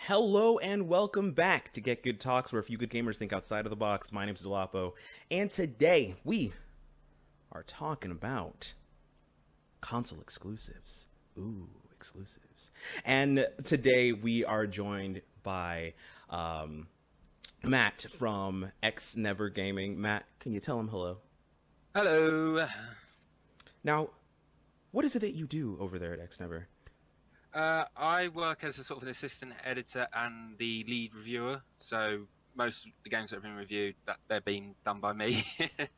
Hello and welcome back to Get Good Talks, where a few good gamers think outside of the box. My name's Delapo, and today we are talking about console exclusives. Ooh, exclusives. And today we are joined by Matt from XNVR Gaming. Matt, can you tell him hello? Hello. Now, what is it that you do over there at XNVR? I work as a sort of an assistant editor and the lead reviewer. So most of the games that have been reviewed, that they're being done by me.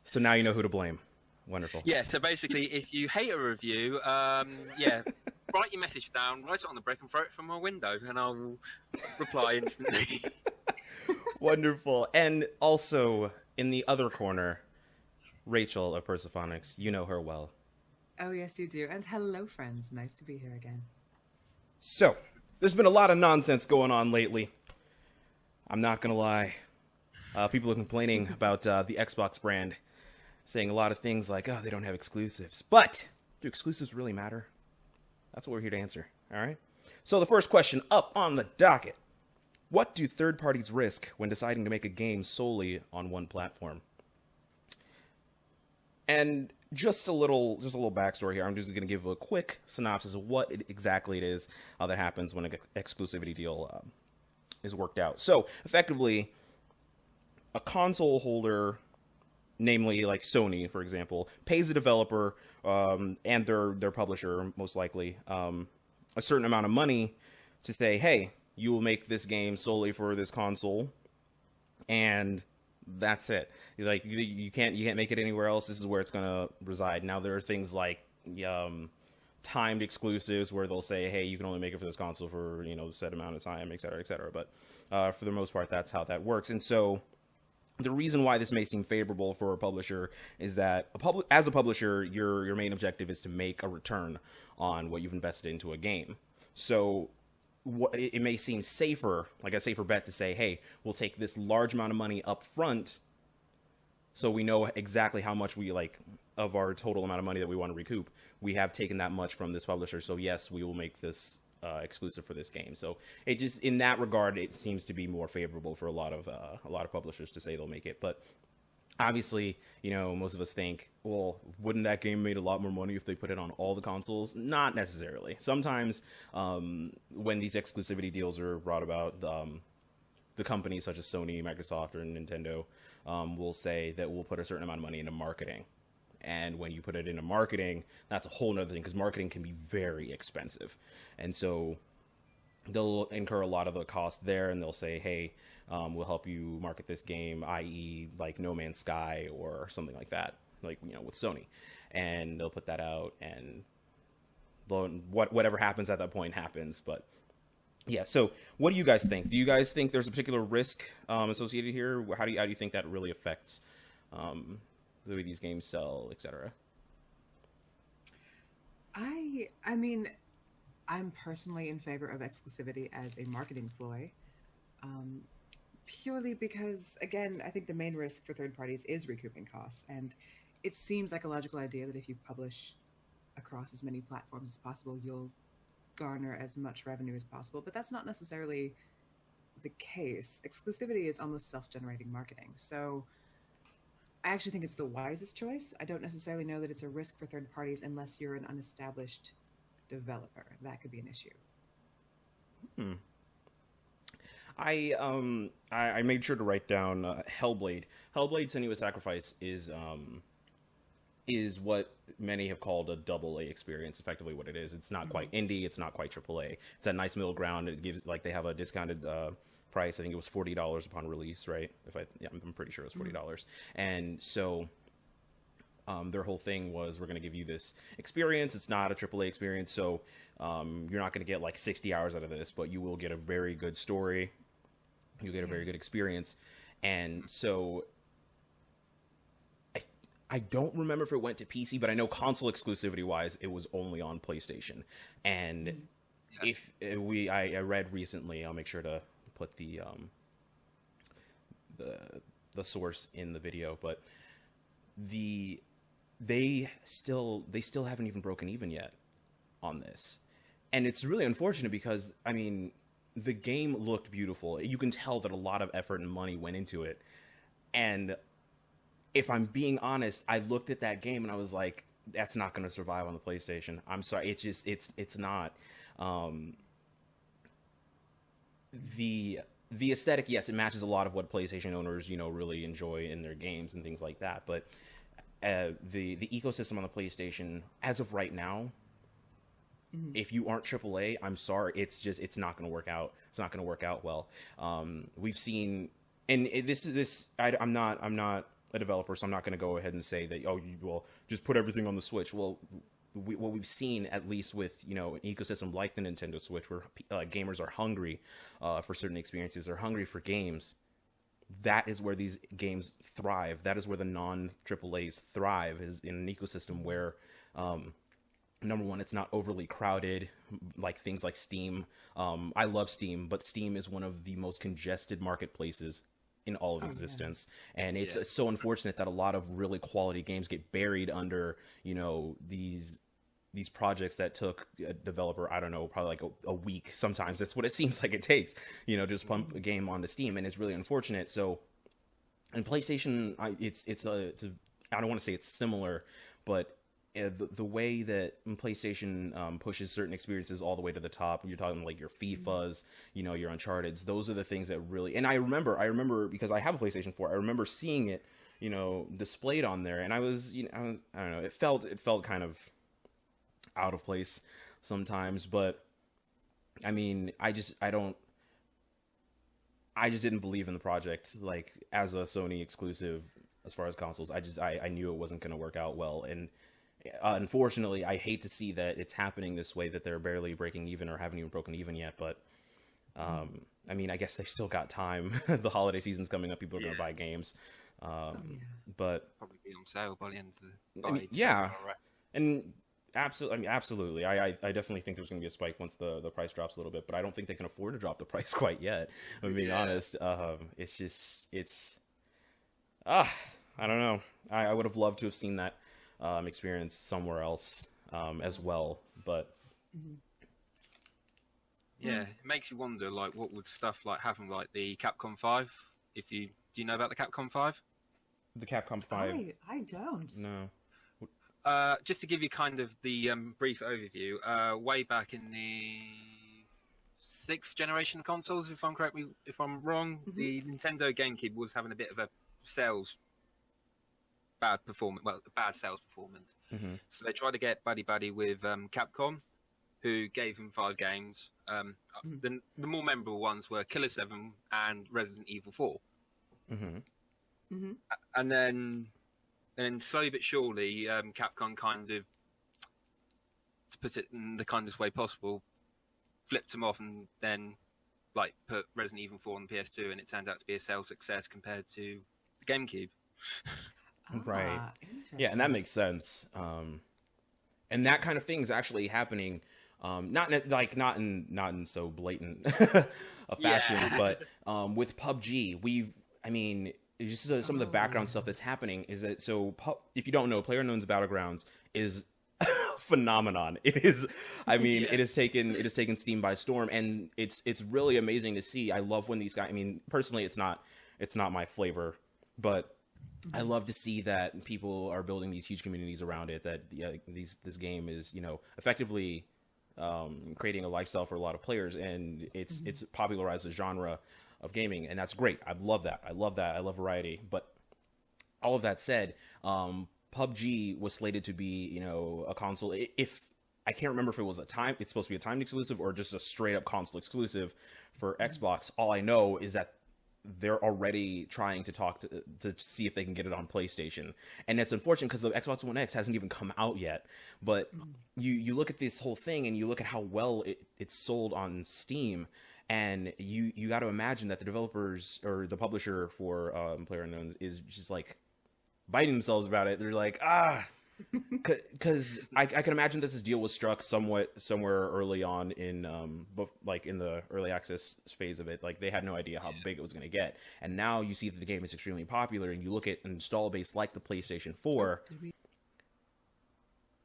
So now you know who to blame. Wonderful. Yeah. So basically, if you hate a review, write your message down, write it on the brick, and throw it from my window, and I'll reply instantly. Wonderful. And also, in the other corner, Rachel of Persephonics. You know her well. Oh, yes, you do. And hello, friends. Nice to be here again. So, there's been a lot of nonsense going on lately. I'm not gonna lie. People are complaining about the Xbox brand, saying a lot of things like, oh, they don't have exclusives. But, do exclusives really matter? That's what we're here to answer, alright? So the first question up on the docket. What do third parties risk when deciding to make a game solely on one platform? And just a little backstory here. I'm just going to give a quick synopsis of what exactly it is that happens when an exclusivity deal is worked out. So, effectively, a console holder, namely like Sony, for example, pays a developer and their publisher, most likely, a certain amount of money to say, hey, you will make this game solely for this console, and that's it. Like you can't make it anywhere else. This is where it's gonna reside. Now there are things like timed exclusives where they'll say, hey, you can only make it for this console for a set amount of time, et cetera, et cetera. But for the most part, that's how that works. And so the reason why this may seem favorable for a publisher is that as a publisher, your main objective is to make a return on what you've invested into a game. So it may seem safer, like a safer bet to say, hey, we'll take this large amount of money up front so we know exactly how much we like of our total amount of money that we want to recoup. We have taken that much from this publisher, so yes, we will make this exclusive for this game. So it just, in that regard, it seems to be more favorable for a lot of publishers to say they'll make it. But obviously, most of us think, well, wouldn't that game made a lot more money if they put it on all the consoles? Not necessarily. Sometimes when these exclusivity deals are brought about, the companies such as Sony, Microsoft, or Nintendo will say that we'll put a certain amount of money into marketing. And when you put it into marketing, that's a whole nother thing, because marketing can be very expensive. And so they'll incur a lot of the cost there, and they'll say, hey, we'll help you market this game, i.e. like No Man's Sky or something like that, like, with Sony. And they'll put that out, and whatever happens at that point happens. But yeah, so what do you guys think? Do you guys think there's a particular risk associated here? How do you think that really affects the way these games sell, etc.? I mean, I'm personally in favor of exclusivity as a marketing ploy, purely because, again, I think the main risk for third parties is recouping costs, and it seems like a logical idea that if you publish across as many platforms as possible, you'll garner as much revenue as possible, but that's not necessarily the case. Exclusivity is almost self-generating marketing, so I actually think it's the wisest choice. I don't necessarily know that it's a risk for third parties unless you're an unestablished developer. That could be an issue. I made sure to write down Hellblade. Hellblade: Senua's Sacrifice is what many have called a double A experience. Effectively, what it is, it's not quite indie, it's not quite triple A. It's that nice middle ground. It gives, like, they have a discounted price. I think it was $40 upon release, right? I'm pretty sure it was $40. And so their whole thing was, we're going to give you this experience. It's not a AAA experience, so you're not going to get like 60 hours out of this, but you will get a very good story. You'll get a very good experience. And so I don't remember if it went to PC, but I know console exclusivity wise, it was only on PlayStation. And if I read recently, I'll make sure to put the source in the video, but they still haven't even broken even yet on this. And it's really unfortunate because, I mean, the game looked beautiful. You can tell that a lot of effort and money went into it. And if I'm being honest, I looked at that game and I was like, that's not going to survive on the PlayStation. I'm sorry. It's just, it's not. The aesthetic, yes, it matches a lot of what PlayStation owners, really enjoy in their games and things like that. But the ecosystem on the PlayStation, as of right now, if you aren't AAA, I'm sorry, it's not going to work out. It's not going to work out well. We've seen, and I'm not a developer, so I'm not going to go ahead and say that, you will just put everything on the Switch. Well, what we've seen, at least with an ecosystem like the Nintendo Switch, where gamers are hungry for certain experiences, they're hungry for games. That is where these games thrive. That is where the non-AAAs thrive, is in an ecosystem where, number one, it's not overly crowded, like things like Steam. I love Steam, but Steam is one of the most congested marketplaces in all of existence. Yeah. And it's so unfortunate that a lot of really quality games get buried under, these projects that took a developer, I don't know, probably like a week. Sometimes that's what it seems like it takes, just pump a game onto Steam, and it's really unfortunate. So, in PlayStation, I don't want to say it's similar, but the way that PlayStation pushes certain experiences all the way to the top, you're talking like your FIFAs, your Uncharted's, those are the things that really, and I remember because I have a PlayStation 4, I remember seeing it, displayed on there, and I don't know, it felt kind of out of place sometimes, but I mean, I just didn't believe in the project, like, as a Sony exclusive as far as consoles. I knew it wasn't going to work out well, and unfortunately, I hate to see that it's happening this way, that they're barely breaking even or haven't even broken even yet, but I mean, I guess they've still got time. The holiday season's coming up, people are going to buy games, but probably be on sale by the end of the and absolutely. I definitely think there's going to be a spike once the price drops a little bit, but I don't think they can afford to drop the price quite yet. I'm being honest. I don't know. I would have loved to have seen that experience somewhere else as well, but it makes you wonder, like, what would stuff like happen, like the Capcom 5? Do you know about the Capcom 5? The Capcom 5? I don't. No. Just to give you kind of the brief overview, way back in the 6th generation consoles, if I'm wrong, the Nintendo GameCube was having a bit of a bad sales performance. So they tried to get buddy with Capcom, who gave them 5 games. The more memorable ones were Killer 7 and Resident Evil 4. And then slowly but surely, Capcom kind of, to put it in the kindest way possible, flipped them off and then like put Resident Evil 4 on the PS2, and it turned out to be a sales success compared to the GameCube. Right. Yeah, and that makes sense. And that kind of thing is actually happening, not in so blatant a fashion, but with PUBG, just some of the background stuff that's happening is that, if you don't know, PlayerUnknown's Battlegrounds is a phenomenon. It is, it has taken Steam by storm, and it's really amazing to see. I love when these guys, personally, it's not my flavor, but I love to see that people are building these huge communities around it, that this game is, effectively creating a lifestyle for a lot of players, and it's popularized the genre of gaming, and that's great. I love that. I love variety. But all of that said, PUBG was slated to be, a console. If I can't remember if it was it's supposed to be a timed exclusive or just a straight up console exclusive for Xbox. All I know is that they're already trying to talk to see if they can get it on PlayStation, and it's unfortunate because the Xbox One X hasn't even come out yet. But you look at this whole thing and you look at how well it's sold on Steam. And you got to imagine that the developers or the publisher for PlayerUnknown's is just like biting themselves about it. They're like, because I can imagine that this deal was struck somewhere early on in in the early access phase of it. Like, they had no idea how big it was going to get, and now you see that the game is extremely popular. And you look at an install base like the PlayStation 4.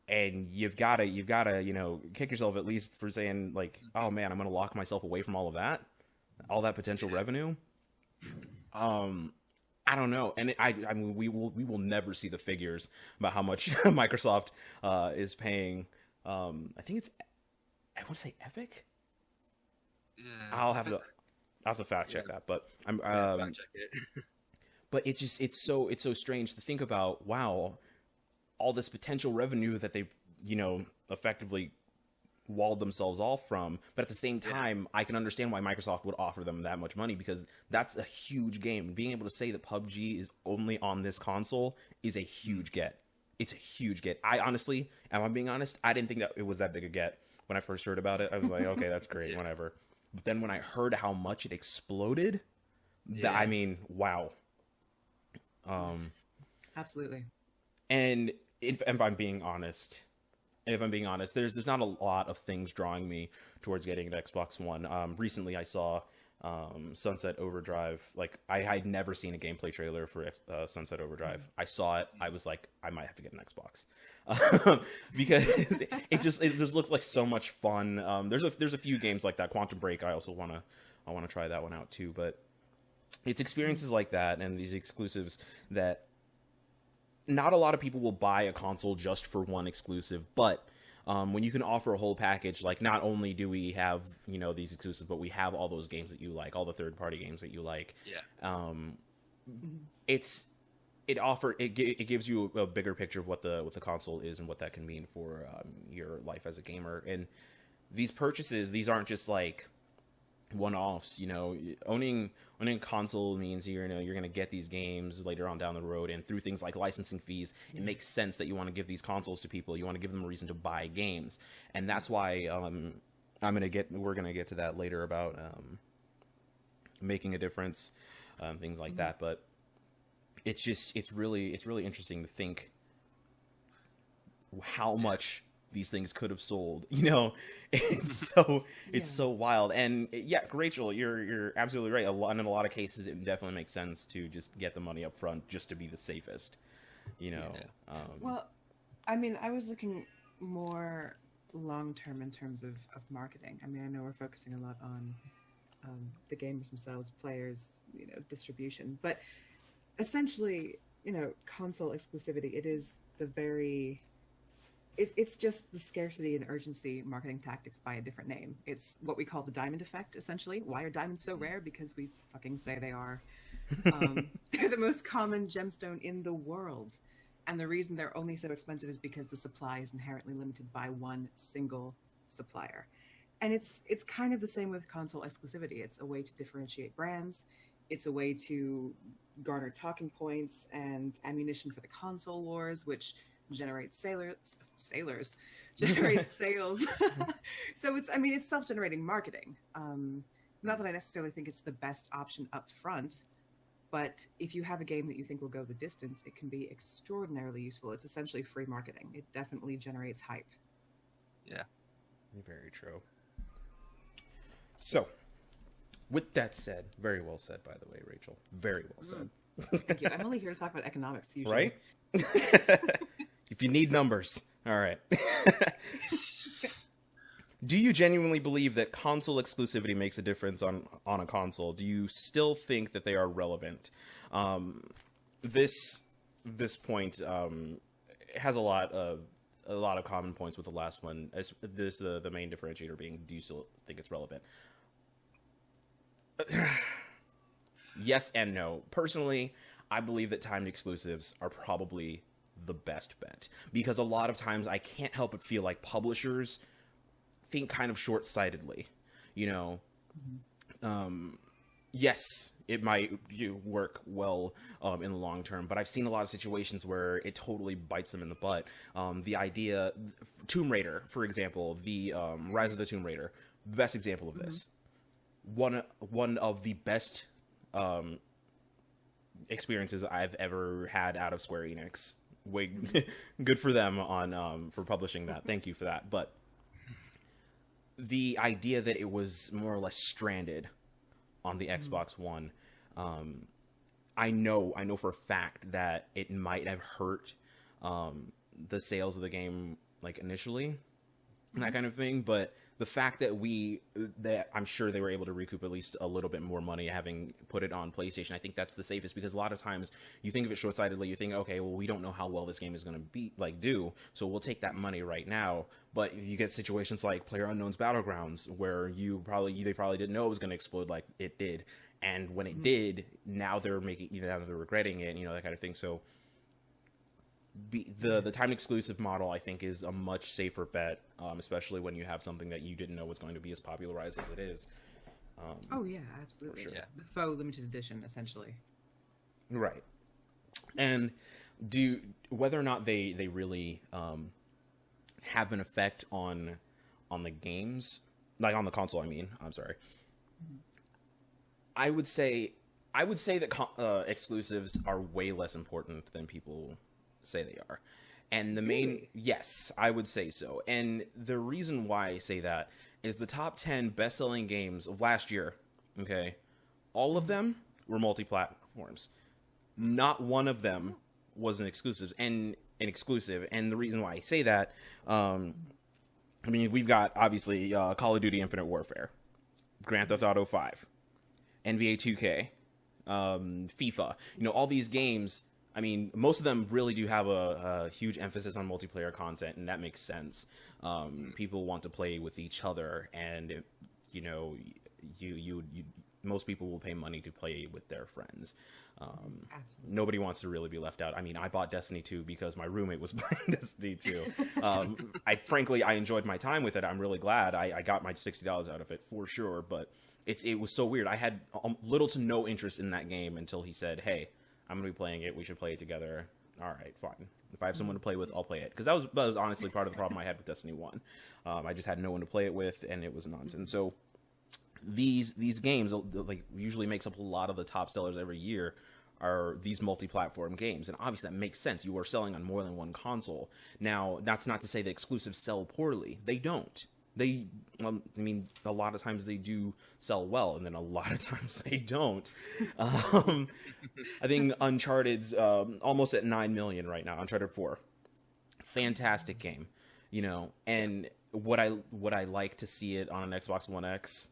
and you've gotta, you know, kick yourself at least for saying like, oh man, I'm gonna lock myself away from all that potential revenue. I don't know, and I mean, we will never see the figures about how much Microsoft is paying. I think I want to say Epic. Yeah, I'll have to fact check that, but I'm fact check it. but it's so strange to think about. Wow, all this potential revenue that they, you know, effectively walled themselves off from, but at the same time, I can understand why Microsoft would offer them that much money, because that's a huge game. Being able to say that PUBG is only on this console is a huge get. It's a huge get. I honestly, if I'm being honest, I didn't think that it was that big a get when I first heard about it. I was like, okay, that's great, whatever. But then when I heard how much it exploded, I mean, wow. Absolutely. And if I'm being honest, there's not a lot of things drawing me towards getting an Xbox One. Recently, I saw Sunset Overdrive. Like, I had never seen a gameplay trailer for Sunset Overdrive. I saw it. I was like, I might have to get an Xbox because it just looks like so much fun. There's a few games like that. Quantum Break. I also wanna try that one out too. But it's experiences like that and these exclusives that not a lot of people will buy a console just for one exclusive, but when you can offer a whole package, like not only do we have, you know, these exclusives, but we have all those games that you like, all the third-party games that you like. Yeah. It gives you a bigger picture of what the console is and what that can mean for your life as a gamer. And these purchases, these aren't just like one-offs. You know, owning a console means you're going to get these games later on down the road, and through things like licensing fees, it makes sense that you want to give these consoles to people. You want to give them a reason to buy games, and that's why we're going to get to that later about making a difference, things like that. But it's really interesting to think how much these things could have sold, you know. It's so wild. And yeah, Rachel, you're absolutely right. In a lot of cases, it definitely makes sense to just get the money up front just to be the safest, you know. Well, I mean, I was looking more long term in terms of marketing. I mean, I know we're focusing a lot on the gamers themselves, players, you know, distribution, but essentially, you know, console exclusivity, it is the very it's just the scarcity and urgency marketing tactics by a different name. It's what we call the diamond effect, essentially. Why are diamonds so rare? Because we fucking say they are. They're the most common gemstone in the world. And the reason they're only so expensive is because the supply is inherently limited by one single supplier. And it's kind of the same with console exclusivity. It's a way to differentiate brands. It's a way to garner talking points and ammunition for the console wars, which generates generates sales. So it's self-generating marketing. Not that I necessarily think it's the best option up front, but if you have a game that you think will go the distance, it can be extraordinarily useful. It's essentially free marketing. It definitely generates hype. Yeah. Very true. So, with that said, very well said, by the way, Rachel. Very well said. Thank you. I'm only here to talk about economics usually. Right? If you need numbers. All right. Do you genuinely believe that console exclusivity makes a difference on a console? Do you still think that they are relevant? This point has a lot of common points with the last one. As the main differentiator being, do you still think it's relevant? Yes and no. Personally, I believe that timed exclusives are probably the best bet, because a lot of times I can't help but feel like publishers think kind of short-sightedly, you know. Yes, it might work well in the long term, but I've seen a lot of situations where it totally bites them in the butt. The idea, Tomb Raider, for example, the Rise of the Tomb Raider, best example of this. One of the best experiences I've ever had out of Square Enix. Good for them on for publishing that. Thank you for that. But the idea that it was more or less stranded on the Xbox One, I know for a fact that it might have hurt the sales of the game like initially, and that kind of thing. But the fact that I'm sure they were able to recoup at least a little bit more money having put it on PlayStation, I think that's the safest, because a lot of times you think of it short-sightedly. You think, okay, well, we don't know how well this game is going to do, so we'll take that money right now. But you get situations like PlayerUnknown's Battlegrounds, where they probably didn't know it was going to explode like it did, and when it did, now they're regretting it, that kind of thing. So the timed exclusive model, I think, is a much safer bet, especially when you have something that you didn't know was going to be as popularized as it is. Oh yeah, absolutely. Sure. Yeah. The faux limited edition, essentially. Right. And whether or not they really have an effect on the games, like on the console, I'm sorry. I would say that exclusives are way less important than people say they are. And the main Really? yes, I would say so. And the reason why I say that is the top 10 best-selling games of last year, okay, all of them were multi-platforms. Not one of them was an exclusive. And the reason why I say that, we've got obviously Call of Duty Infinite Warfare, Grand Theft Auto 5, NBA 2K, FIFA, all these games. Most of them really do have a huge emphasis on multiplayer content, and that makes sense. People want to play with each other, and most people will pay money to play with their friends. Absolutely. Nobody wants to really be left out. I bought Destiny 2 because my roommate was playing Destiny 2. I enjoyed my time with it. I'm really glad I got my $60 out of it for sure, but it was so weird. I had little to no interest in that game until he said, "Hey, I'm going to be playing it. We should play it together." All right, fine. If I have someone to play with, I'll play it. Because that was honestly part of the problem I had with Destiny 1. I just had no one to play it with, and it was nonsense. So these games, like, usually makes up a lot of the top sellers every year, are these multi-platform games. And obviously that makes sense. You are selling on more than one console. Now, that's not to say that exclusives sell poorly. They don't. A lot of times they do sell well, and then a lot of times they don't. I think Uncharted's almost at 9 million right now. Uncharted 4, fantastic game, And would I like to see it on an Xbox One X?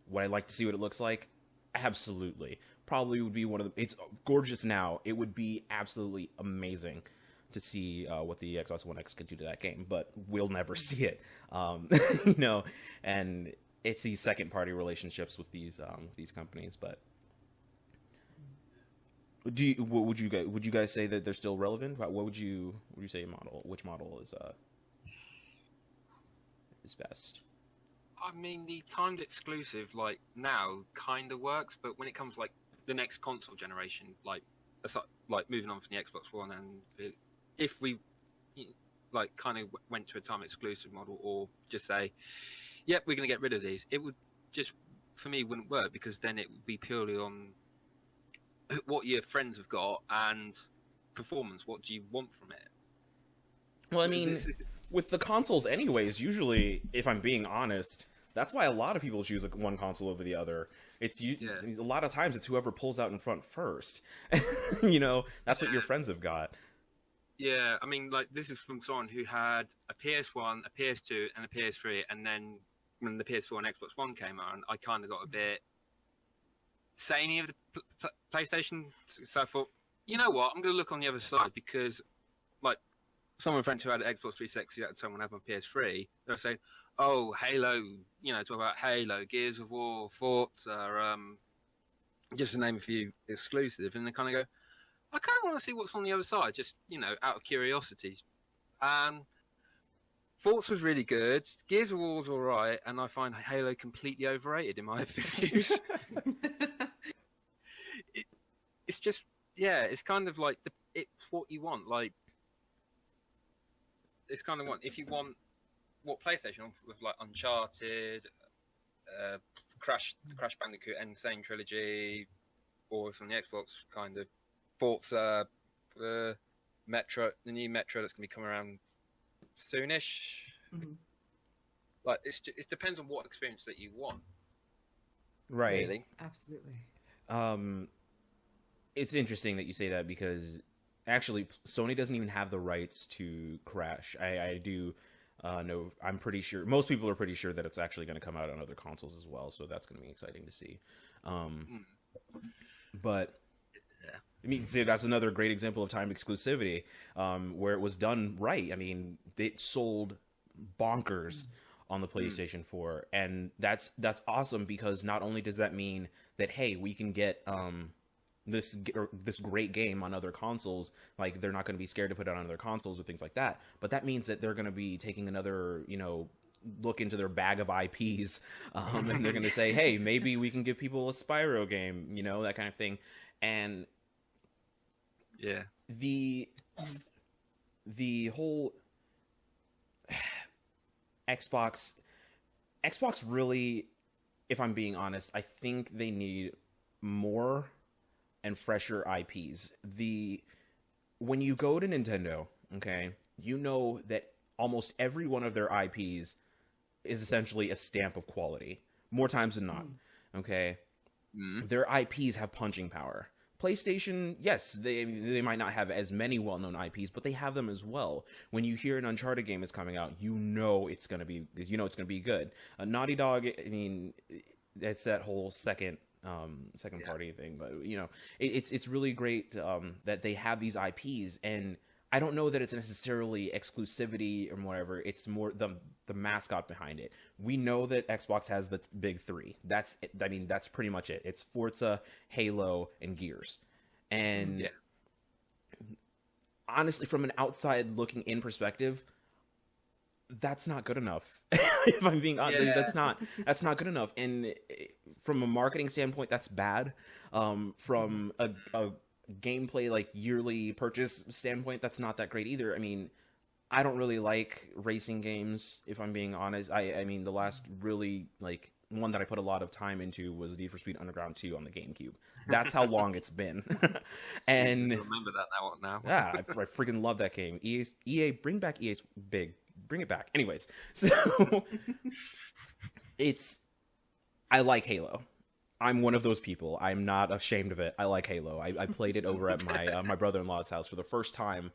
Would I like to see what it looks like? Absolutely. Probably would be one of the. It's gorgeous now. It would be absolutely amazing to see what the Xbox One X could do to that game, but we'll never see it. And it's these second party relationships with these companies. But would you guys say that they're still relevant? What would you say which model is best? The timed exclusive, like, now kind of works, but when it comes like the next console generation, like moving on from the Xbox One, and if we kind of went to a time exclusive model, or just say, yep, we're going to get rid of these, it would just, for me, wouldn't work, because then it would be purely on what your friends have got and performance. What do you want from it? Well, with the consoles anyways, usually, if I'm being honest, that's why a lot of people choose one console over the other. A lot of times it's whoever pulls out in front first. That's what your friends have got. Yeah, this is from someone who had a PS1, a PS2, and a PS3, and then when the PS4 and Xbox One came out, I kind of got a bit samey of the PlayStation, so I thought, you know what, I'm going to look on the other side, because, some of my friends who had an Xbox 360 at the time when I had my PS3, they were saying, oh, Halo, talk about Halo, Gears of War, Forza, just to name a few exclusive, and they kind of go, I kind of want to see what's on the other side, just, out of curiosity. Forza was really good. Gears of War was all right, and I find Halo completely overrated in my views. It's just, it's kind of like it's what you want. It's kind of if you want what PlayStation with Uncharted, Crash Bandicoot Insane Trilogy, or from the Xbox kind of Forza, Metro, the new Metro that's going to be coming around soonish. Mm-hmm. It depends on what experience that you want. Right. Really. Absolutely. It's interesting that you say that, because actually Sony doesn't even have the rights to Crash. I do No, I'm pretty sure most people are pretty sure that it's actually going to come out on other consoles as well. So that's going to be exciting to see. But Yeah. I mean, see, that's another great example of time exclusivity, where it was done right. I mean, it sold bonkers on the PlayStation 4, and that's awesome, because not only does that mean that, hey, we can get this great game on other consoles, like they're not going to be scared to put it on other consoles or things like that, but that means that they're going to be taking another, look into their bag of IPs, and they're going to say, hey, maybe we can give people a Spyro game, that kind of thing. And Yeah. the whole Xbox really, if I'm being honest, I think they need more and fresher IPs. When you go to Nintendo, okay, you know that almost every one of their IPs is essentially a stamp of quality, more times than not. Okay, their IPs have punching power. PlayStation, yes, they might not have as many well-known IPs, but they have them as well. When you hear an Uncharted game is coming out, it's gonna be good. Naughty Dog, I mean, it's that whole second party thing, but it's really great that they have these IPs, and I don't know that it's necessarily exclusivity or whatever. It's more the mascot behind it. We know that Xbox has the big three. That's pretty much it. It's Forza, Halo, and Gears. And honestly, from an outside looking in perspective, that's not good enough. If I'm being honest, that's not good enough. And from a marketing standpoint, that's bad. From a gameplay, like yearly purchase standpoint, that's not that great either. I mean, I don't really like racing games, if I'm being honest. I mean, the last really one that I put a lot of time into was Need for Speed Underground 2 on the GameCube. That's how long it's been. And I remember that now. Yeah, I freaking love that game. EA, bring back EA's big. Bring it back. Anyways, so I like Halo. I'm one of those people. I'm not ashamed of it. I like Halo. I played it over at my my brother-in-law's house for the first time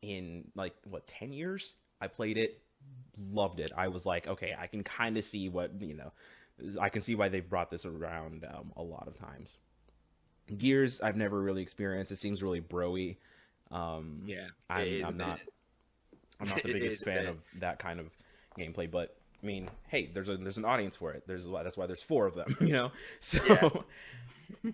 in 10 years. I played it, loved it. I was like, okay, I can kind of see what, I can see why they've brought this around a lot of times. Gears, I've never really experienced. It seems really bro-y. I'm not the biggest fan of that kind of gameplay, but I mean, hey, there's an audience for it. That's why there's 4 of them, So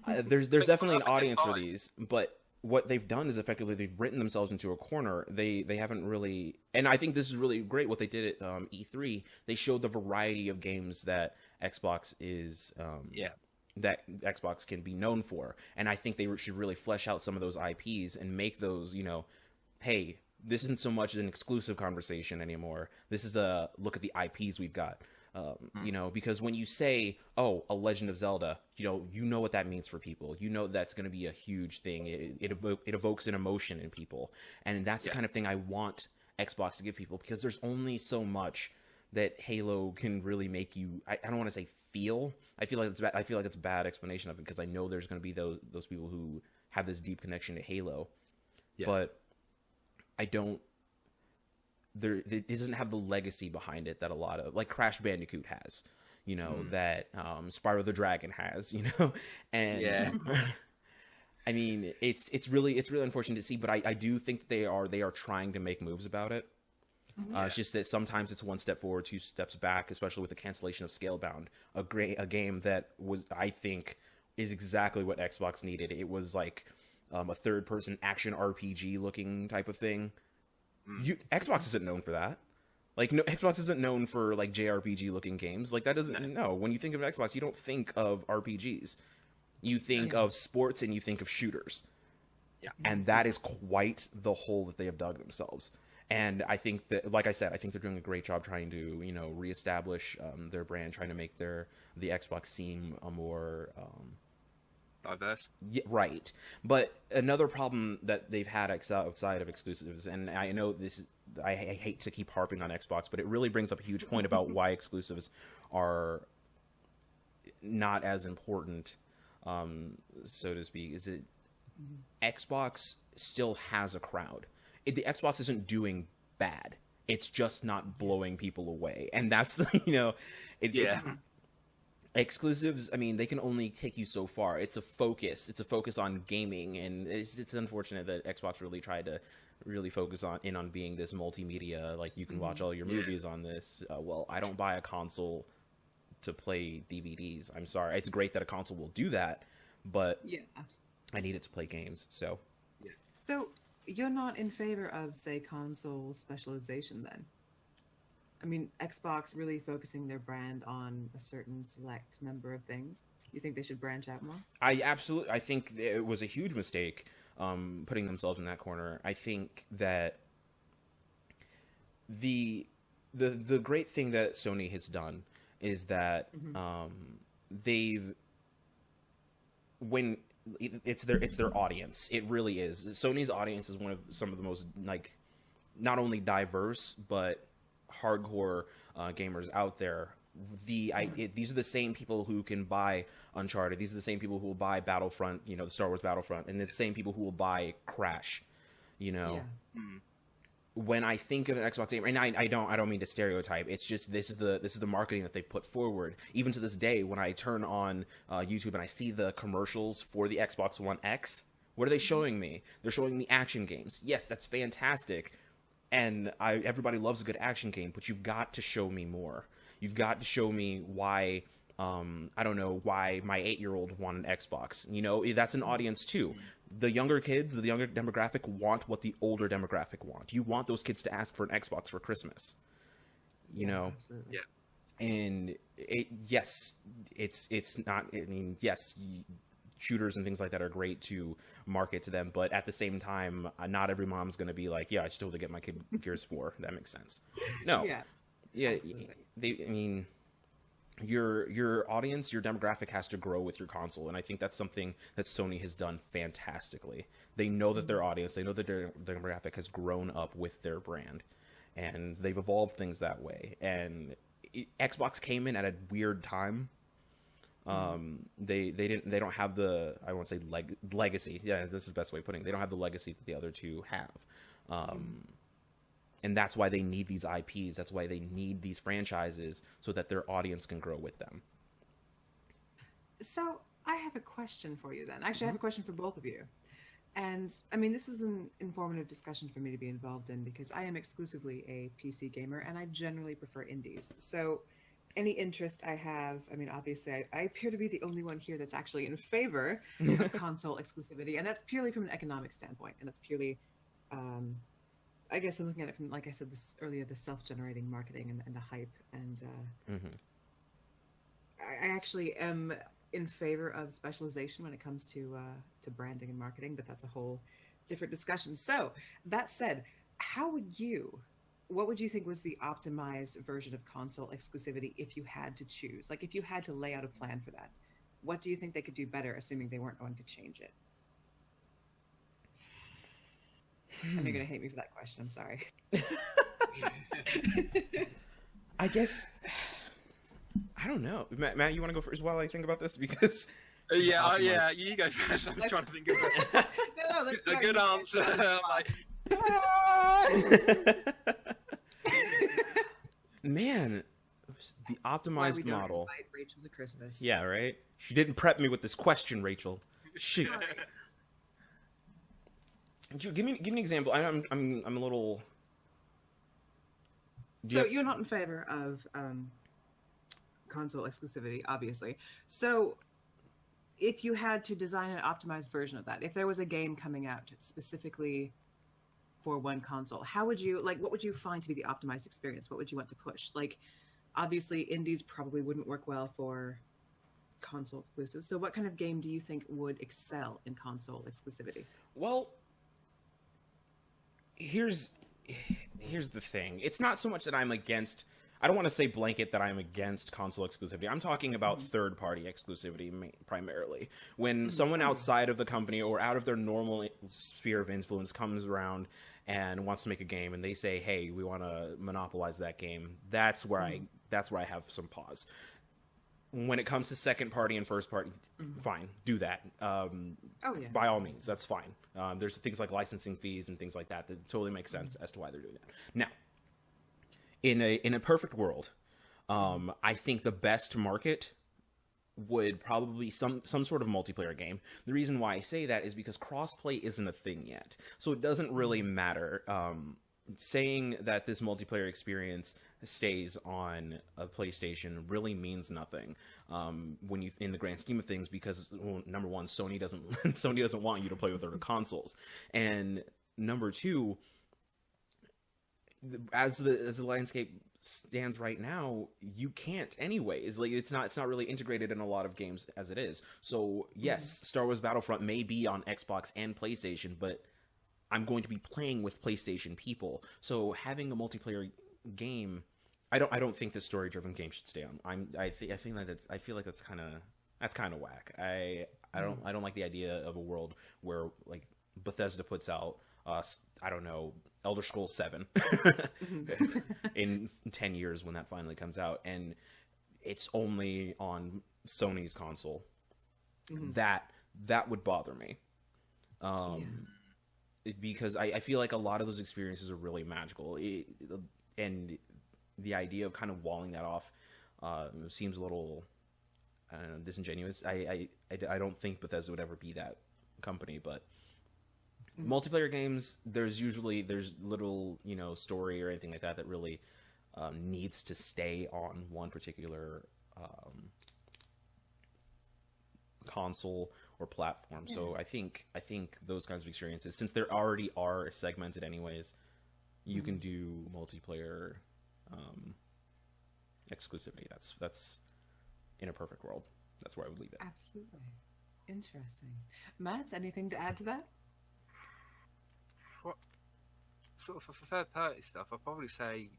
there's definitely an audience for these. But what they've done is effectively they've written themselves into a corner. They haven't really, and I think this is really great what they did at E3. They showed the variety of games that Xbox is that Xbox can be known for, and I think they should really flesh out some of those IPs and make those, hey, this isn't so much an exclusive conversation anymore. This is a look at the IPs we've got. Because when you say, oh, a Legend of Zelda, you know what that means for people. That's going to be a huge thing. It evokes an emotion in people. And that's the kind of thing I want Xbox to give people, because there's only so much that Halo can really make you, I don't want to say feel. I feel like it's a bad explanation of it, because I know there's going to be those people who have this deep connection to Halo. Yeah. But it doesn't have the legacy behind it that a lot of, like, Crash Bandicoot has, that Spyro the Dragon has, and I mean, it's really unfortunate to see, but I do think they are trying to make moves about it. It's just that sometimes it's one step forward, 2 steps back, especially with the cancellation of Scalebound, a game that was, I think, is exactly what Xbox needed. It was like a third-person action RPG looking type of thing. Xbox isn't known for that. Xbox isn't known for JRPG looking games. That doesn't. No, when you think of Xbox, you don't think of RPGs. You think of sports and you think of shooters. Yeah, and that is quite the hole that they have dug themselves. And I think that, like I said, I think they're doing a great job trying to reestablish their brand, trying to make the Xbox seem a more diverse. Yeah, right. But another problem that they've had outside of exclusives, and I know I hate to keep harping on Xbox, but it really brings up a huge point about why exclusives are not as important, so to speak, is that Xbox still has a crowd. The Xbox isn't doing bad. It's just not blowing people away, and that's exclusives. I mean, they can only take you so far. It's a focus on gaming, and it's unfortunate that Xbox really tried to focus on being this multimedia, like you can watch all your movies on this. Well, I don't buy a console to play DVDs. I'm sorry. It's great that a console will do that, but I need it to play games. So you're not in favor of, say, console specialization then? I mean, Xbox really focusing their brand on a certain select number of things. You think they should branch out more? I think it was a huge mistake putting themselves in that corner. I think that the great thing that Sony has done is that when it's their audience. It really is. Sony's audience is some of the most, like, not only diverse but hardcore gamers out there. These are the same people who can buy Uncharted. These are the same people who will buy Battlefront, the Star Wars Battlefront, and the same people who will buy Crash. When I think of an Xbox game, and I don't mean to stereotype. It's just this is the marketing that they've put forward. Even to this day, when I turn on YouTube and I see the commercials for the Xbox One X, what are they showing me? They're showing me action games. Yes, that's fantastic, and everybody loves a good action game, but you've got to show me more. You've got to show me why. I don't know why my 8-year-old want an Xbox. That's an audience too. The younger kids, the younger demographic want what the older demographic want. You want those kids to ask for an Xbox for Christmas. Absolutely. Yeah. And it's not. I mean, yes, shooters and things like that are great to market to them, but at the same time, not every mom's going to be like, yeah, I still have to get my kid Gears 4. That makes sense. No. Yeah. Absolutely. Your audience, your demographic has to grow with your console, and I think that's something that Sony has done fantastically. They know that their audience, they know that their demographic has grown up with their brand, and they've evolved things that way. And Xbox came in at a weird time. They don't have the, I won't say legacy. Yeah, this is the best way of putting it. They don't have the legacy that the other two have. And that's why they need these IPs. That's why they need these franchises, so that their audience can grow with them. So I have a question for you then. Actually, I have a question for both of you. And I mean, this is an informative discussion for me to be involved in, because I am exclusively a PC gamer and I generally prefer indies. So any interest I have, I mean, obviously I appear to be the only one here that's actually in favor of console exclusivity. And that's purely from an economic standpoint. And that's purely, I guess I'm looking at it from, like I said this earlier, the self-generating marketing and the hype. And I actually am in favor of specialization when it comes to branding and marketing, but that's a whole different discussion. So that said, what would you think was the optimized version of console exclusivity if you had to choose? Like, if you had to lay out a plan for that, what do you think they could do better, assuming they weren't going to change it? I know you're going to hate me for that question. I'm sorry. I guess, I don't know. Matt, you want to go first while I think about this? Because you go first. I'm trying to think of a good answer. Man, the optimized we don't model. invite Rachel to Christmas. Yeah, right. She didn't prep me with this question, Rachel. Shoot. Give me an example. I'm a little. So you're not in favor of console exclusivity, obviously. So if you had to design an optimized version of that, if there was a game coming out specifically for one console, what would you find to be the optimized experience? What would you want to push? Like, obviously, indies probably wouldn't work well for console exclusives. So what kind of game do you think would excel in console exclusivity? Well, here's the thing. It's not so much that I'm against. I don't want to say blanket that I'm against console exclusivity. I'm talking about third-party exclusivity primarily. When someone outside of the company or out of their normal sphere of influence comes around and wants to make a game, and they say, "Hey, we want to monopolize that game," that's where I have some pause. When it comes to second party and first party, fine, do that. By all means, that's fine. There's things like licensing fees and things like that totally make sense as to why they're doing that. Now, in a perfect world, I think the best market would probably some sort of multiplayer game. The reason why I say that is because crossplay isn't a thing yet, so it doesn't really matter. Saying that this multiplayer experience stays on a PlayStation really means nothing when you, in the grand scheme of things, because, well, number one, Sony doesn't want you to play with other consoles, and number two, as the landscape stands right now, you can't anyways. Like, it's not really integrated in a lot of games as it is. So yes, Star Wars Battlefront may be on Xbox and PlayStation, but I'm going to be playing with PlayStation people. So having a multiplayer game, I don't think the story-driven game should stay on. I feel like that's kind of whack. I don't like the idea of a world where, like, Bethesda puts out I don't know, Elder Scrolls 7 in 10 years when that finally comes out, and it's only on Sony's console. That would bother me. Because I feel like a lot of those experiences are really magical, and the idea of kind of walling that off seems a little disingenuous. I don't think Bethesda would ever be that company, but multiplayer games, there's little, story or anything like that really needs to stay on one particular console or platform. So I think those kinds of experiences, since there already are segmented anyways, you can do multiplayer exclusivity. That's in a perfect world. That's where I would leave it. Absolutely. Interesting. Matt, anything to add to that? What sort of for third-party stuff, I'd probably say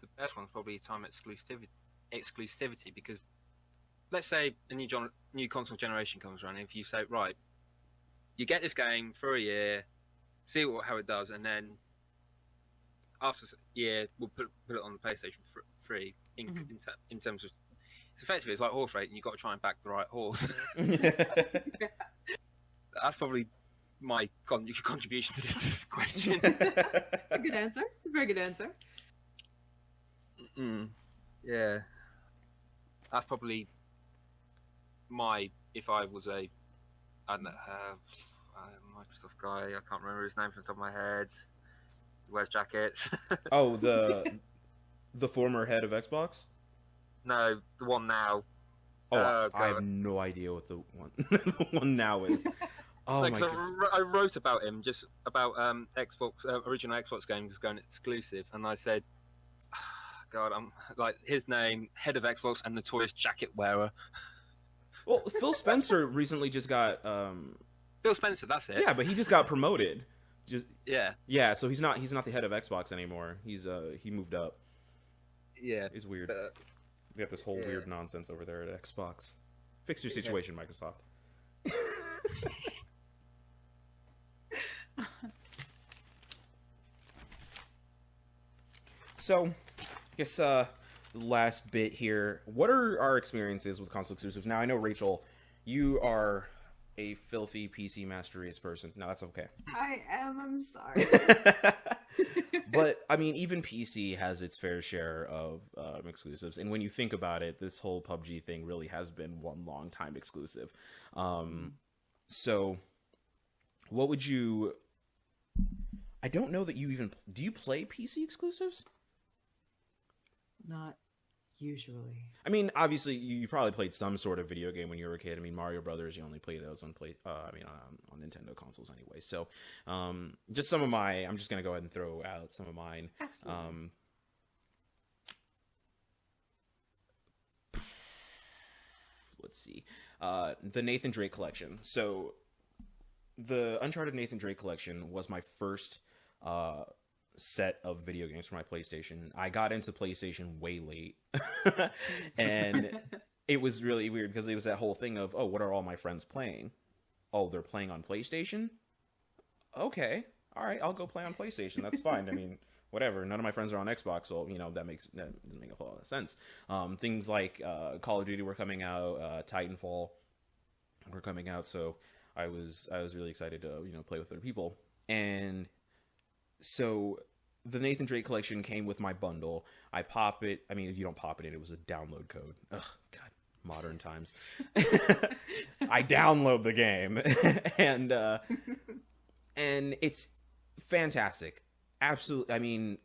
the best one's probably time exclusivity, because let's say a new console generation comes around, and if you say, right, you get this game for a year, see how it does, and then after a year we'll put it on the PlayStation free in terms of, it's effectively, it's like horse racing, you've got to try and back the right horse. That's probably my contribution to this question. A good answer. It's a very good answer. Yeah. That's probably if I was a Microsoft guy, I can't remember his name from the top of my head. He wears jackets. Oh, the former head of Xbox? No, the one now. Oh, I have no idea what the one now is. Oh my God. I wrote about him, just about Xbox original Xbox games going exclusive, and I said, God, I'm like, his name, head of Xbox and notorious jacket wearer. Well, Phil Spencer recently just got Phil Spencer, that's it. Yeah, but he just got promoted. Yeah, so he's not the head of Xbox anymore. He moved up. Yeah, it's weird. We have this whole weird nonsense over there at Xbox. Fix your situation, Microsoft. So, I guess last bit here. What are our experiences with console exclusives? Now, I know, Rachel, you are a filthy PC Master Race person. No, that's okay. I am. I'm sorry. But, I mean, even PC has its fair share of exclusives. And when you think about it, this whole PUBG thing really has been one long time exclusive. So, what would you... I don't know that you even... Do you play PC exclusives? Not usually. I mean, obviously, you probably played some sort of video game when you were a kid. I mean, Mario Brothers, you only play those on on Nintendo consoles anyway. So, just some of my... I'm just going to go ahead and throw out some of mine. Absolutely. Let's see. The Nathan Drake collection. So, the Uncharted Nathan Drake collection was my first set of video games for my PlayStation. I got into PlayStation way late. And it was really weird because it was that whole thing of, oh, what are all my friends playing? Oh, they're playing on PlayStation? Okay. All right, I'll go play on PlayStation. That's fine. I mean, whatever. None of my friends are on Xbox, so, that doesn't make a whole lot of sense. Things like Call of Duty were coming out, Titanfall were coming out, so I was really excited to, play with other people. And so the Nathan Drake collection came with my bundle. I pop it. I mean, if you don't pop it in, it was a download code. Ugh, God, modern times. I download the game, and it's fantastic. Absolutely. I mean,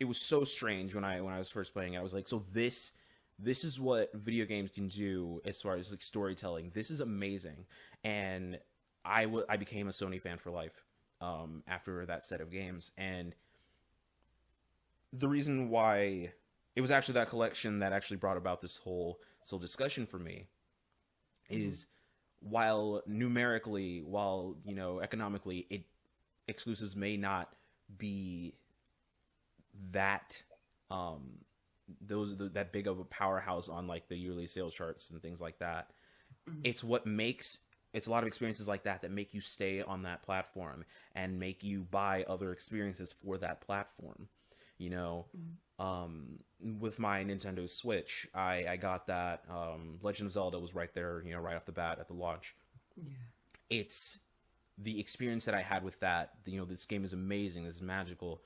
it was so strange when I was first playing it. I was like, so this is what video games can do as far as like storytelling. This is amazing, and I became a Sony fan for life after that set of games. And the reason why it was actually that collection that actually brought about this whole discussion for me is while numerically, economically, exclusives may not be that that big of a powerhouse on like the yearly sales charts and things like that. It's a lot of experiences like that make you stay on that platform and make you buy other experiences for that platform. With my Nintendo Switch, I got that Legend of Zelda was right there, right off the bat at the launch. Yeah. It's the experience that I had with that. This game is amazing. This is magical.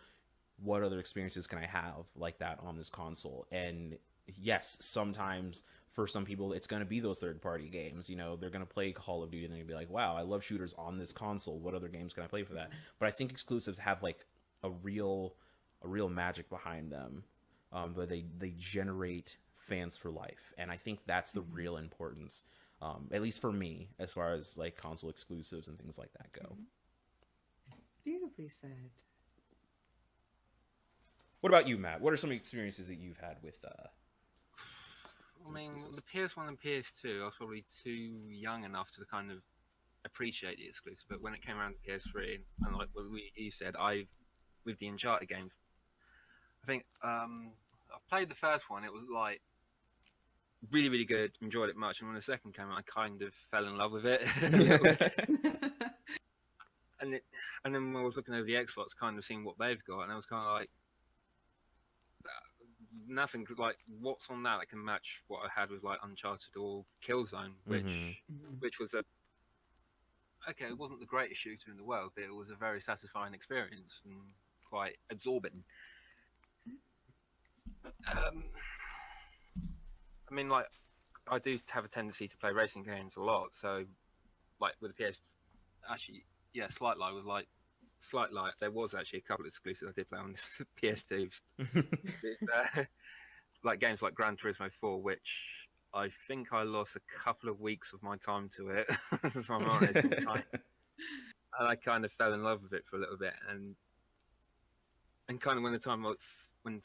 What other experiences can I have like that on this console? And yes, sometimes for some people it's going to be those third-party games. They're going to play Call of Duty and they're going to be like, wow, I love shooters on this console. What other games can I play for that? But I think exclusives have like a real magic behind them, where they generate fans for life. And I think that's the real importance, at least for me, as far as like console exclusives and things like that go. Beautifully said. What about you, Matt? What are some experiences that you've had with I mean, exclusives? the PS1 and PS2, I was probably too young enough to kind of appreciate the exclusive. But when it came around to PS3, and like what you said, with the Uncharted games, I think I played the first one. It was like really, really good. Enjoyed it much. And when the second came out, I kind of fell in love with it. And then when I was looking over the Xbox, kind of seeing what they've got, and I was kind of like, nothing like what's on that can match what I had with like Uncharted or Killzone, which was it wasn't the greatest shooter in the world, but it was a very satisfying experience and quite absorbing. I mean, like, I do have a tendency to play racing games a lot, so like with the PS, actually, yeah, slight lie, there was actually a couple of exclusives I did play on this PS2. Like games like Gran Turismo 4, which I think I lost a couple of weeks of my time to it, if I'm honest. And I kind of fell in love with it for a little bit, and kind of when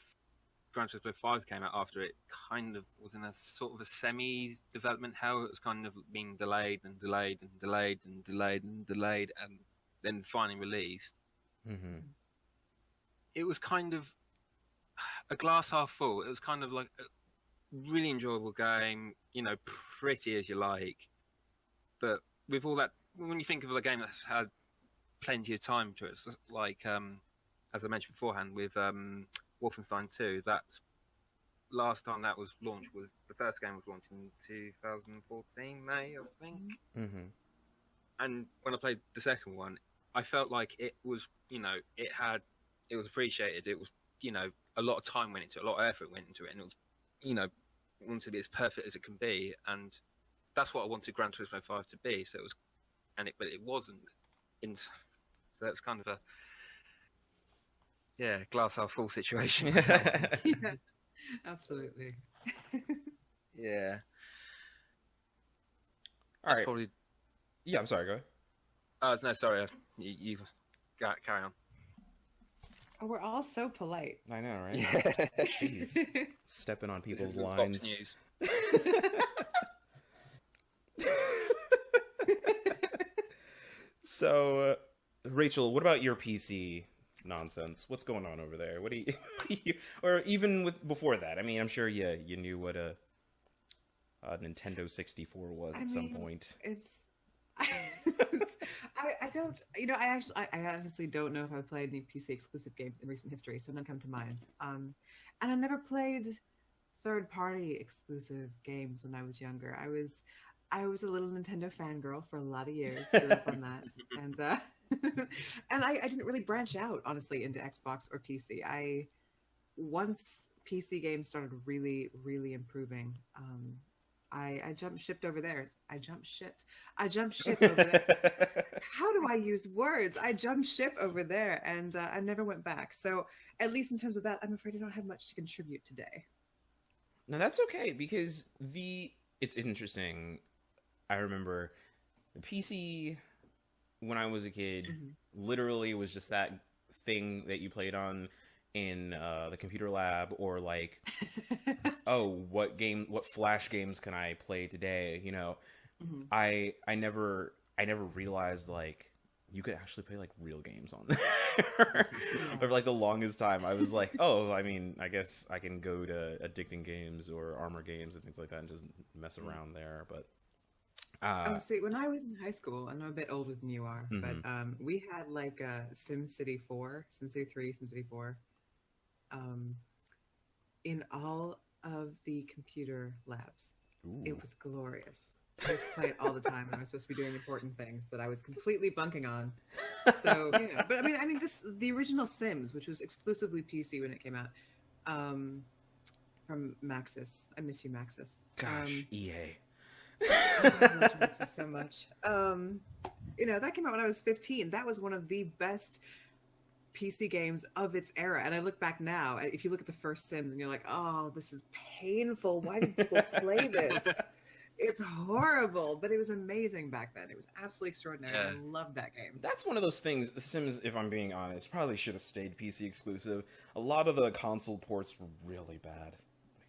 Gran Turismo 5 came out after it, kind of was in a sort of a semi-development hell. It was kind of being delayed and delayed and delayed and delayed and delayed, and then finally released. It was kind of a glass half full. It was kind of like a really enjoyable game, pretty as you like. But with all that, when you think of a game that's had plenty of time to it, it's like, as I mentioned beforehand, with Wolfenstein 2, that's last time that was launched was the first game was launched in 2014 May, I think. And when I played the second one, I felt like it was, it was appreciated. It was, a lot of time went into it, a lot of effort went into it, and it was, wanted to be as perfect as it can be, and that's what I wanted Gran Turismo 5 to be. So it was, but it wasn't. So that's kind of a glass half full situation. Yeah, absolutely. Yeah. All right. Probably... Yeah, I'm sorry. Go ahead. No, sorry. You carry on. Oh, we're all so polite. I know, right? Yeah. Jeez. Stepping on people's This is lines. Fox News. So, Rachel, what about your PC nonsense? What's going on over there? What do you, or even before that? I mean, I'm sure you knew what a Nintendo 64 was at some point. I don't, I honestly don't know if I've played any PC exclusive games in recent history, so none come to mind. And I never played third-party exclusive games when I was younger. I was a little Nintendo fangirl for a lot of years. Grew up on that, and and I didn't really branch out honestly into Xbox or PC. Once PC games started really, really improving, I jumped shipped over there. I jumped ship over there. How do I use words? I jumped ship over there, and I never went back. So at least in terms of that, I'm afraid I don't have much to contribute today. No, that's okay, because it's interesting. I remember the PC when I was a kid, literally was just that thing that you played on in the computer lab, or like, oh, what Flash games can I play today? You know, I never realized like you could actually play like real games on there. For like the longest time, I was like, oh, I mean, I guess I can go to Addicting Games or Armor Games and things like that and just mess around there. But see, when I was in high school, I'm a bit older than you are, but we had like SimCity 4, SimCity 3, SimCity 4, in all of the computer labs. Ooh. It was glorious. I used to play it all the time, and I was supposed to be doing important things that I was completely bunking on. So, you know, but I mean, the original Sims, which was exclusively PC when it came out, from Maxis. I miss you, Maxis. Gosh, EA. I love Maxis so much. You know, that came out when I was 15. That was one of the best PC games of its era. And I look back now, if you look at the first Sims, and you're like, oh, this is painful. Why did people play this? It's horrible, but it was amazing back then. It was absolutely extraordinary. Yeah. I loved that game. That's one of those things. The Sims, if I'm being honest, probably should have stayed PC exclusive. A lot of the console ports were really bad.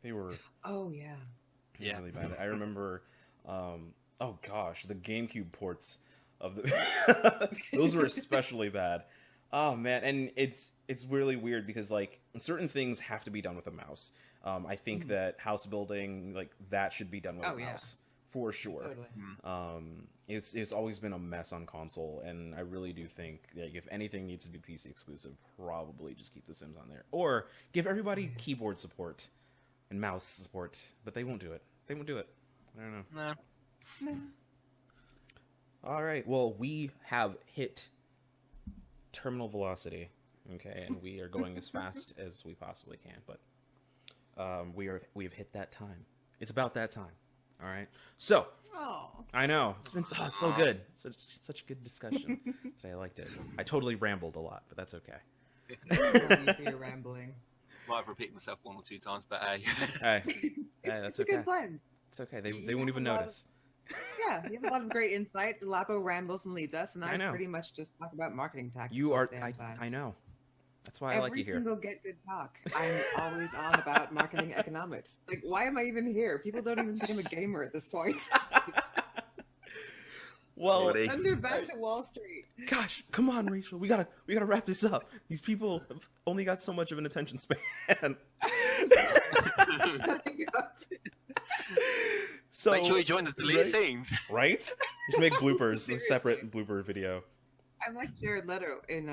They were. Oh yeah. Really bad. I remember. Oh gosh, the GameCube ports of the those were especially bad. Oh man, and it's really weird because like certain things have to be done with a mouse. I think that house building, like, that should be done with a mouse for sure. Totally. It's always been a mess on console, and I really do think like if anything needs to be PC exclusive, probably just keep the Sims on there, or give everybody keyboard support and mouse support. But they won't do it. They won't do it. I don't know. No. All right. Well, we have hit terminal velocity. Okay, and we are going as fast as we possibly can, but. We have hit that time. It's about that time. All right. So, I know it's been it's so good. Such a good discussion today. I liked it. I totally rambled a lot, but that's okay. You're rambling. Might have repeated myself 1 or 2 times, but hey, that's it's a good blend. It's okay. They won't even notice. Yeah, you have a lot of great insight. Lapo rambles and leads us, and I pretty much just talk about marketing tactics. You are. I know. That's why I like you here. Every single Get Good talk, I'm always on about marketing economics. Like, why am I even here? People don't even think I'm a gamer at this point. Well, send her back to Wall Street. Gosh, come on, Rachel. We gotta wrap this up. These people have only got so much of an attention span. Shutting up. So make sure you join the deleted scenes. Right? Just make bloopers, a separate blooper video. I'm like Jared Leto in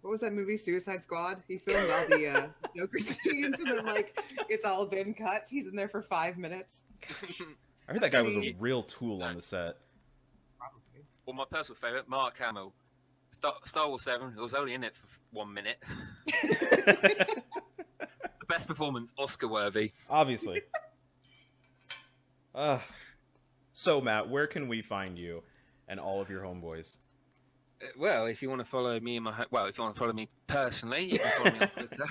what was that movie, Suicide Squad? He filmed all the Joker scenes, and then like it's all been cut. He's in there for 5 minutes. I heard that guy was a real tool on the set. Probably. Well, my personal favorite, Mark Hamill, Star Wars 7. He was only in it for 1 minute. The best performance, Oscar worthy. Obviously. So Matt, where can we find you and all of your homeboys? Well, if you want to follow me if you want to follow me personally, you can follow me on Twitter.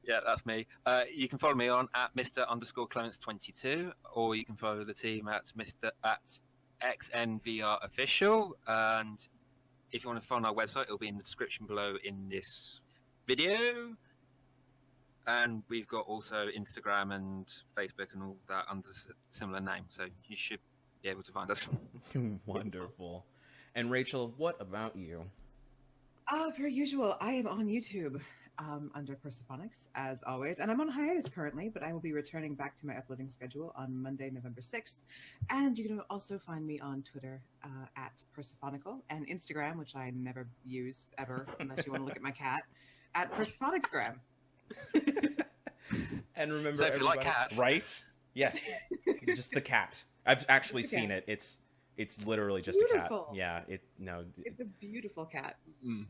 Yeah, that's me. You can follow me on at Mr_Clements22, or you can follow the team at XNVR official. And if you want to find our website, it'll be in the description below in this video. And we've got also Instagram and Facebook and all that under similar name, so you should be able to find us. Wonderful. And Rachel, what about you? Per usual, I am on YouTube under Persephonics, as always. And I'm on hiatus currently, but I will be returning back to my uploading schedule on Monday, November 6th. And you can also find me on Twitter at Persephonical, and Instagram, which I never use ever, unless you want to look at my cat, at Persephonicsgram. And remember, so if you like cats, right? Yes, just the cat. I've actually Just the seen cat. it. It's literally just a Beautiful. cat. Yeah, It's a beautiful cat. Mm.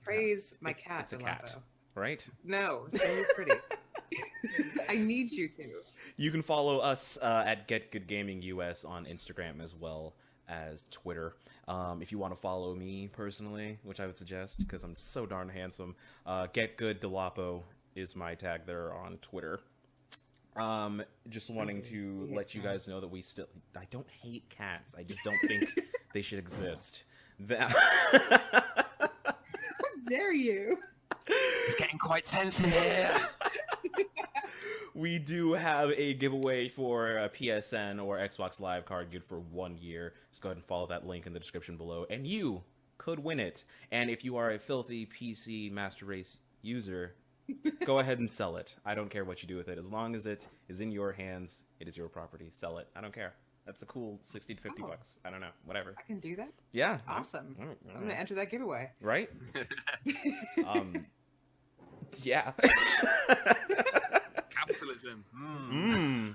Praise my cat, It's a cat, Delapo. right? No, say he's pretty. I need you to. You can follow us at Get Good Gaming US on Instagram as well as Twitter. If you want to follow me personally, which I would suggest because I'm so darn handsome, Get Good Delapo is my tag there on Twitter. Just wanting to let you guys know that I don't hate cats. I just don't think they should exist. How dare you? It's getting quite tense in here. We do have a giveaway for a PSN or Xbox Live card good for 1 year. Just go ahead and follow that link in the description below, and you could win it. And if you are a filthy PC Master Race user, go ahead and sell it. I don't care what you do with it. As long as it is in your hands, it is your property. Sell it. I don't care. That's a cool 60 to 50 bucks. I don't know. Whatever. I can do that? Yeah. Awesome. I'm going to enter that giveaway. Right? Yeah. Capitalism. Mm.